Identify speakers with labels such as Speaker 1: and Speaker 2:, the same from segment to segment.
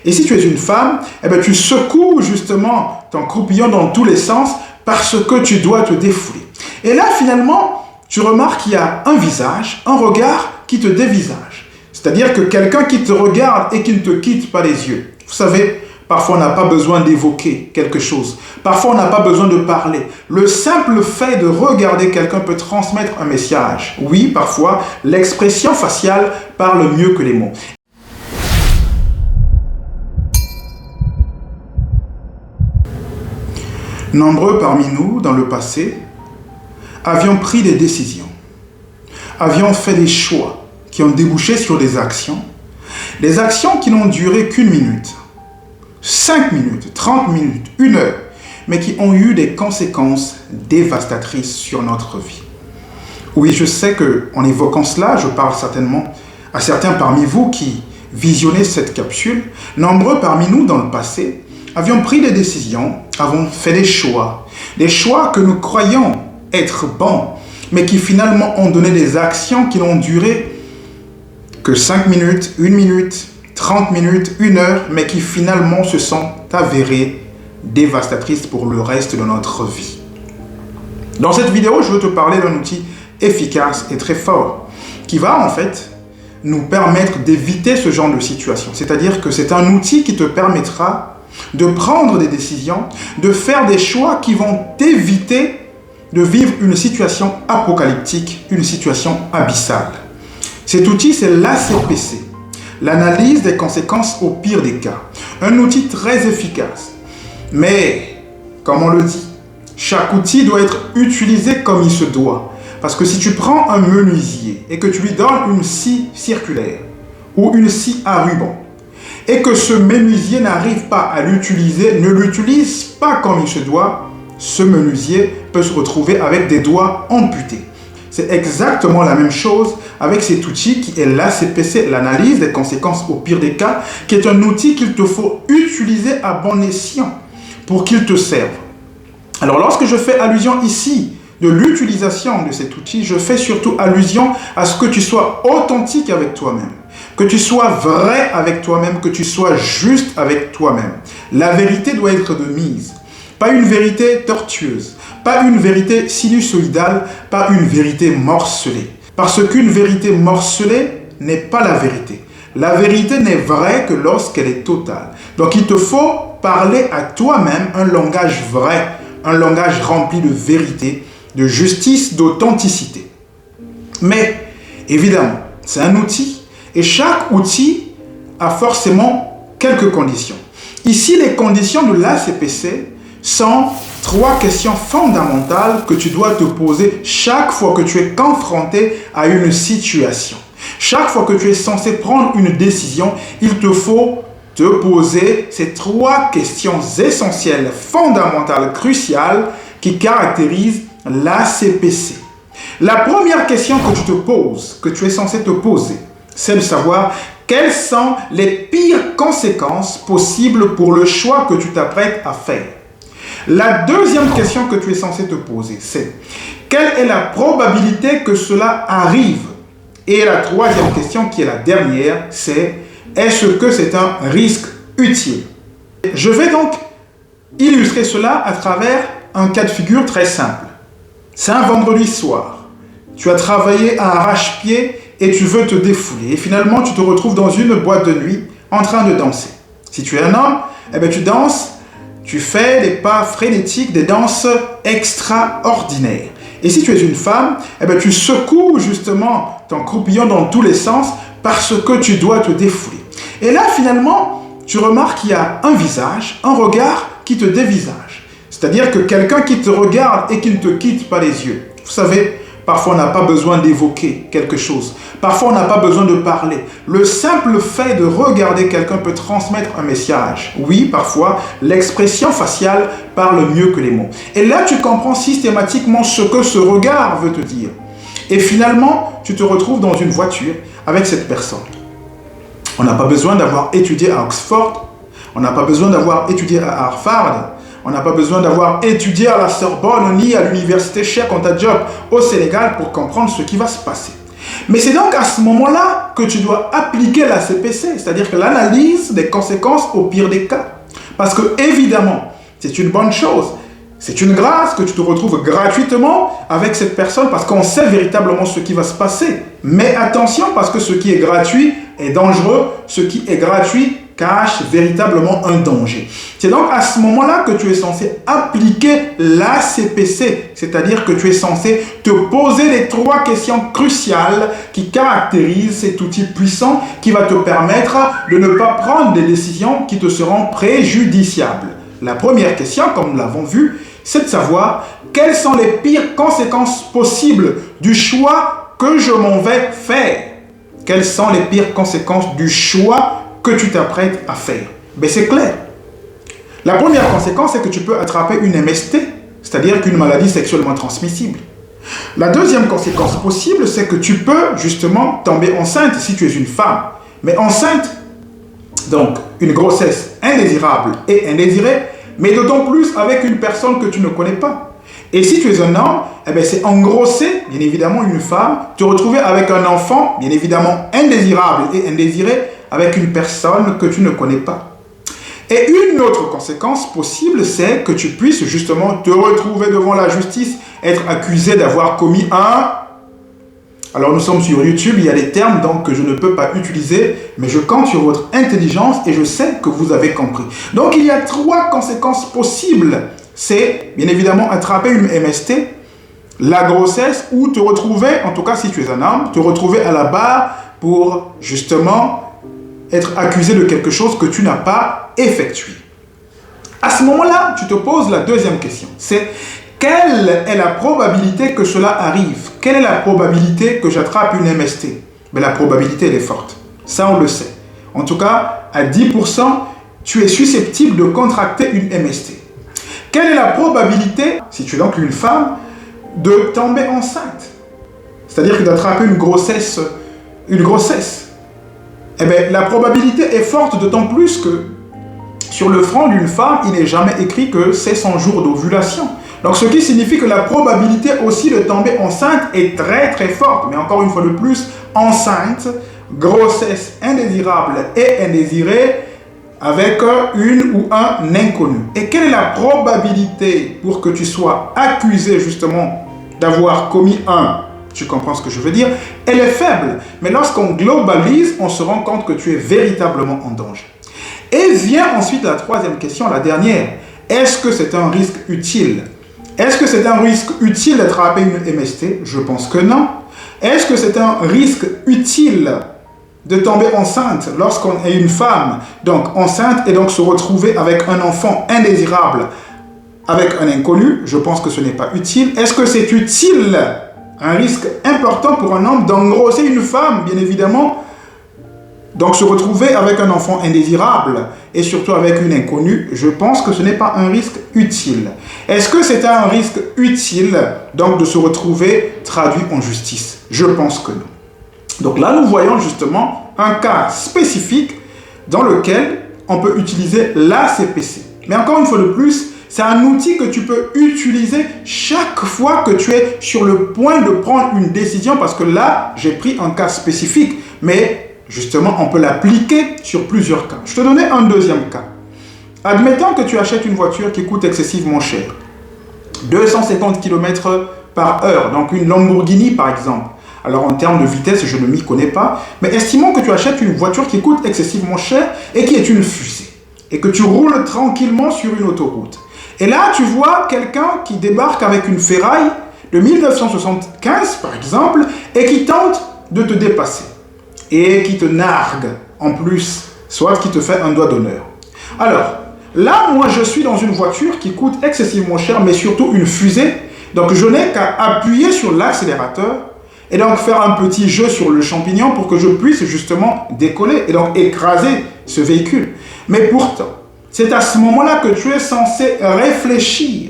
Speaker 1: Et si tu es une femme, eh bien, tu secoues justement ton croupillon dans tous les sens parce que tu dois te défouler. Et là, finalement, tu remarques qu'il y a un visage, un regard qui te dévisage. C'est-à-dire que quelqu'un qui te regarde et qui ne te quitte pas les yeux. Vous savez, parfois on n'a pas besoin d'évoquer quelque chose. Parfois on n'a pas besoin de parler. Le simple fait de regarder quelqu'un peut transmettre un message. Oui, parfois, l'expression faciale parle mieux que les mots. Nombreux parmi nous, dans le passé, avions pris des décisions, avions fait des choix qui ont débouché sur des actions qui n'ont duré qu'une minute, 5 minutes, 30 minutes, 1 heure, mais qui ont eu des conséquences dévastatrices sur notre vie. Oui, je sais qu'en évoquant cela, je parle certainement à certains parmi vous qui visionnez cette capsule. Nombreux parmi nous, dans le passé, avions pris des décisions, avons fait des choix que nous croyons être bons, mais qui finalement ont donné des actions qui n'ont duré que 5 minutes, 1 minute, 30 minutes, 1 heure, mais qui finalement se sont avérées dévastatrices pour le reste de notre vie. Dans cette vidéo, je veux te parler d'un outil efficace et très fort qui va en fait nous permettre d'éviter ce genre de situation. C'est-à-dire que c'est un outil qui te permettra de prendre des décisions, de faire des choix qui vont t'éviter de vivre une situation apocalyptique, une situation abyssale. Cet outil, c'est l'ACPC, l'analyse des conséquences au pire des cas. Un outil très efficace. Mais, comme on le dit, chaque outil doit être utilisé comme il se doit. Parce que si tu prends un menuisier et que tu lui donnes une scie circulaire ou une scie à ruban, et que ce menuisier n'arrive pas à l'utiliser, ne l'utilise pas comme il se doit, ce menuisier peut se retrouver avec des doigts amputés. C'est exactement la même chose avec cet outil qui est l'ACPC, l'analyse des conséquences au pire des cas, qui est un outil qu'il te faut utiliser à bon escient pour qu'il te serve. Alors lorsque je fais allusion ici de l'utilisation de cet outil, je fais surtout allusion à ce que tu sois authentique avec toi-même, que tu sois vrai avec toi-même, que tu sois juste avec toi-même. La vérité doit être de mise. Pas une vérité tortueuse, pas une vérité sinusoïdale, pas une vérité morcelée. Parce qu'une vérité morcelée n'est pas la vérité. La vérité n'est vraie que lorsqu'elle est totale. Donc il te faut parler à toi-même un langage vrai, un langage rempli de vérité, de justice, d'authenticité. Mais évidemment, c'est un outil et chaque outil a forcément quelques conditions. Ici, les conditions de l'ACPC sont 3 questions fondamentales que tu dois te poser chaque fois que tu es confronté à une situation. Chaque fois que tu es censé prendre une décision, il te faut te poser ces 3 questions essentielles, fondamentales, cruciales qui caractérisent l'ACPC. La première question que tu te poses, que tu es censé te poser, c'est de savoir quelles sont les pires conséquences possibles pour le choix que tu t'apprêtes à faire. La deuxième question que tu es censé te poser, c'est quelle est la probabilité que cela arrive? Et la troisième question, qui est la dernière, c'est est-ce que c'est un risque utile? Je vais donc illustrer cela à travers un cas de figure très simple. C'est un vendredi soir. Tu as travaillé à arrache-pied et tu veux te défouler. Et finalement, tu te retrouves dans une boîte de nuit en train de danser. Si tu es un homme, eh bien, tu danses. Tu fais des pas frénétiques, des danses extraordinaires. Et si tu es une femme, eh bien, tu secoues justement ton croupillon dans tous les sens parce que tu dois te défouler. Et là, finalement, tu remarques qu'il y a un visage, un regard qui te dévisage. C'est-à-dire que quelqu'un qui te regarde et qui ne te quitte pas les yeux. Vous savez, parfois on n'a pas besoin d'évoquer quelque chose. Parfois on n'a pas besoin de parler. Le simple fait de regarder quelqu'un peut transmettre un message. Oui, parfois, l'expression faciale parle mieux que les mots. Et là, tu comprends systématiquement ce que ce regard veut te dire. Et finalement, tu te retrouves dans une voiture avec cette personne. On n'a pas besoin d'avoir étudié à Oxford. On n'a pas besoin d'avoir étudié à Harvard. On n'a pas besoin d'avoir étudié à la Sorbonne ni à l'université Cheikh Anta Diop au Sénégal pour comprendre ce qui va se passer. Mais c'est donc à ce moment-là que tu dois appliquer la CPC, c'est-à-dire que l'analyse des conséquences au pire des cas. Parce que, évidemment, c'est une bonne chose. C'est une grâce que tu te retrouves gratuitement avec cette personne parce qu'on sait véritablement ce qui va se passer. Mais attention, parce que ce qui est gratuit est dangereux, ce qui est gratuit cache véritablement un danger. C'est donc à ce moment-là que tu es censé appliquer la CPC, c'est-à-dire que tu es censé te poser les 3 questions cruciales qui caractérisent cet outil puissant qui va te permettre de ne pas prendre des décisions qui te seront préjudiciables. La première question, comme nous l'avons vu, c'est de savoir quelles sont les pires conséquences possibles du choix que je m'en vais faire. Quelles sont les pires conséquences du choix que tu t'apprêtes à faire? Ben c'est clair. La première conséquence, c'est que tu peux attraper une MST, c'est-à-dire qu'une maladie sexuellement transmissible. La deuxième conséquence possible, c'est que tu peux justement tomber enceinte si tu es une femme. Mais enceinte, donc une grossesse indésirable et indésirée, mais d'autant plus avec une personne que tu ne connais pas. Et si tu es un homme, eh bien c'est engrosser, bien évidemment, une femme, te retrouver avec un enfant, bien évidemment, indésirable et indésiré, avec une personne que tu ne connais pas. Et une autre conséquence possible, c'est que tu puisses justement te retrouver devant la justice, être accusé d'avoir commis un... Alors nous sommes sur YouTube, il y a des termes donc, que je ne peux pas utiliser, mais je compte sur votre intelligence et je sais que vous avez compris. Donc il y a 3 conséquences possibles. C'est bien évidemment attraper une MST, la grossesse ou te retrouver, en tout cas si tu es un homme, te retrouver à la barre pour justement être accusé de quelque chose que tu n'as pas effectué. À ce moment-là, tu te poses la deuxième question. C'est quelle est la probabilité que cela arrive? Quelle est la probabilité que j'attrape une MST? Mais la probabilité, elle est forte. Ça, on le sait. En tout cas, à 10%, tu es susceptible de contracter une MST. Quelle est la probabilité, si tu es donc une femme, de tomber enceinte? C'est-à-dire que d'attraper une grossesse. Eh bien, la probabilité est forte, d'autant plus que sur le front d'une femme, il n'est jamais écrit que c'est son jour d'ovulation. Donc, ce qui signifie que la probabilité aussi de tomber enceinte est très très forte. Mais encore une fois de plus, enceinte, grossesse indésirable et indésirée, avec une ou un inconnu. Et quelle est la probabilité pour que tu sois accusé justement d'avoir commis un, tu comprends ce que je veux dire, elle est faible. Mais lorsqu'on globalise, on se rend compte que tu es véritablement en danger. Et vient ensuite la troisième question, la dernière. Est-ce que c'est un risque utile? Est-ce que c'est un risque utile d'attraper une MST? Je pense que non. Est-ce que c'est un risque utile de tomber enceinte lorsqu'on est une femme, donc enceinte, et donc se retrouver avec un enfant indésirable, avec un inconnu? Je pense que ce n'est pas utile. Est-ce que c'est utile, un risque important pour un homme d'engrosser une femme, bien évidemment, donc se retrouver avec un enfant indésirable, et surtout avec une inconnue? Je pense que ce n'est pas un risque utile. Est-ce que c'est un risque utile, donc de se retrouver traduit en justice? Je pense que non. Donc là, nous voyons justement un cas spécifique dans lequel on peut utiliser la CPC. Mais encore une fois de plus, c'est un outil que tu peux utiliser chaque fois que tu es sur le point de prendre une décision, parce que là, j'ai pris un cas spécifique, mais justement, on peut l'appliquer sur plusieurs cas. Je te donnais un deuxième cas. Admettons que tu achètes une voiture qui coûte excessivement cher. 250 km/h, donc une Lamborghini par exemple. Alors en termes de vitesse, je ne m'y connais pas, mais estimons que tu achètes une voiture qui coûte excessivement cher et qui est une fusée, et que tu roules tranquillement sur une autoroute. Et là, tu vois quelqu'un qui débarque avec une ferraille de 1975, par exemple, et qui tente de te dépasser, et qui te nargue en plus, soit qui te fait un doigt d'honneur. Alors, là, moi, je suis dans une voiture qui coûte excessivement cher, mais surtout une fusée, donc je n'ai qu'à appuyer sur l'accélérateur, et donc faire un petit jeu sur le champignon pour que je puisse justement décoller et donc écraser ce véhicule. Mais pourtant, c'est à ce moment-là que tu es censé réfléchir.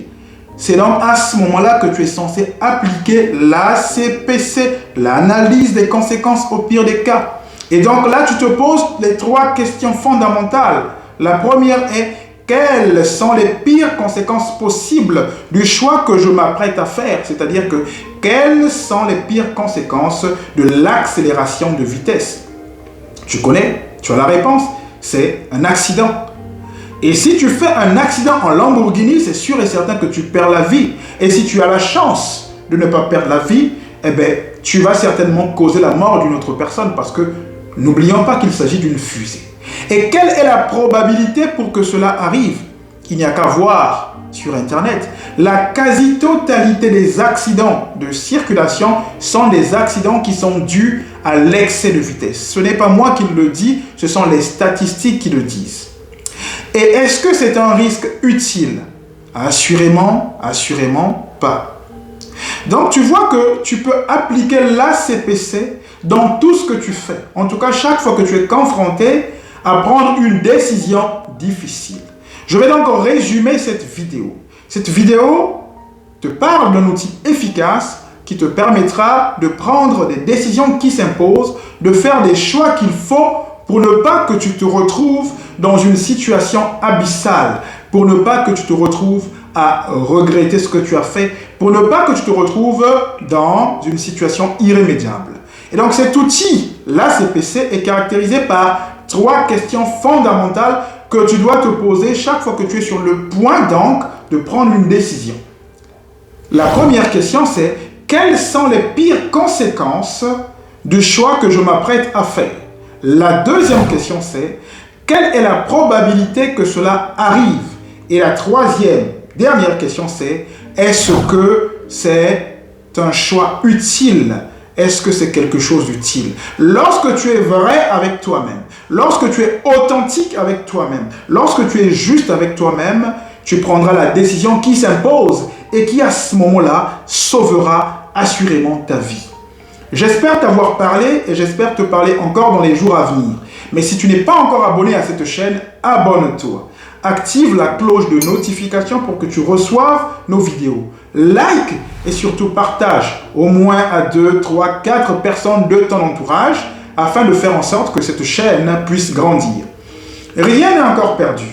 Speaker 1: C'est donc à ce moment-là que tu es censé appliquer la CPC, l'analyse des conséquences au pire des cas. Et donc là, tu te poses les 3 questions fondamentales. La première est, quelles sont les pires conséquences possibles du choix que je m'apprête à faire? C'est-à-dire que quelles sont les pires conséquences de l'accélération de vitesse? Tu connais, tu as la réponse, c'est un accident. Et si tu fais un accident en Lamborghini, c'est sûr et certain que tu perds la vie. Et si tu as la chance de ne pas perdre la vie, eh bien, tu vas certainement causer la mort d'une autre personne parce que n'oublions pas qu'il s'agit d'une fusée. Et quelle est la probabilité pour que cela arrive? Il n'y a qu'à voir sur Internet. La quasi-totalité des accidents de circulation sont des accidents qui sont dus à l'excès de vitesse. Ce n'est pas moi qui le dis, ce sont les statistiques qui le disent. Et est-ce que c'est un risque utile? Assurément, assurément pas. Donc tu vois que tu peux appliquer l'ACPC dans tout ce que tu fais. En tout cas, chaque fois que tu es confronté à prendre une décision difficile. Je vais donc résumer cette vidéo. Cette vidéo te parle d'un outil efficace qui te permettra de prendre des décisions qui s'imposent, de faire des choix qu'il faut pour ne pas que tu te retrouves dans une situation abyssale, pour ne pas que tu te retrouves à regretter ce que tu as fait, pour ne pas que tu te retrouves dans une situation irrémédiable. Et donc cet outil, l'ACPC, est caractérisé par 3 questions fondamentales que tu dois te poser chaque fois que tu es sur le point donc de prendre une décision. La première question, c'est quelles sont les pires conséquences du choix que je m'apprête à faire? La deuxième question, c'est quelle est la probabilité que cela arrive? Et la troisième, dernière question, c'est est-ce que c'est un choix utile? Est-ce que c'est quelque chose d'utile? Lorsque tu es vrai avec toi-même, lorsque tu es authentique avec toi-même, lorsque tu es juste avec toi-même, tu prendras la décision qui s'impose et qui, à ce moment-là, sauvera assurément ta vie. J'espère t'avoir parlé et j'espère te parler encore dans les jours à venir. Mais si tu n'es pas encore abonné à cette chaîne, abonne-toi. Active la cloche de notification pour que tu reçoives nos vidéos. Like et surtout partage au moins à 2, 3, 4 personnes de ton entourage afin de faire en sorte que cette chaîne puisse grandir. Rien n'est encore perdu.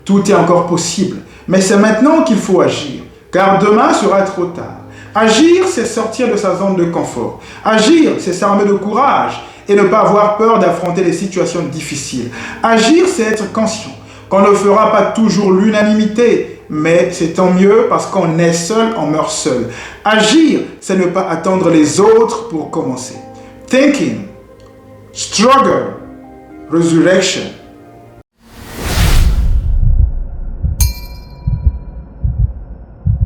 Speaker 1: Tout est encore possible. Mais c'est maintenant qu'il faut agir, car demain sera trop tard. Agir, c'est sortir de sa zone de confort. Agir, c'est s'armer de courage et ne pas avoir peur d'affronter les situations difficiles. Agir, c'est être conscient qu'on ne fera pas toujours l'unanimité, mais c'est tant mieux parce qu'on est seul, on meurt seul. Agir, c'est ne pas attendre les autres pour commencer. Thinking, struggle, resurrection.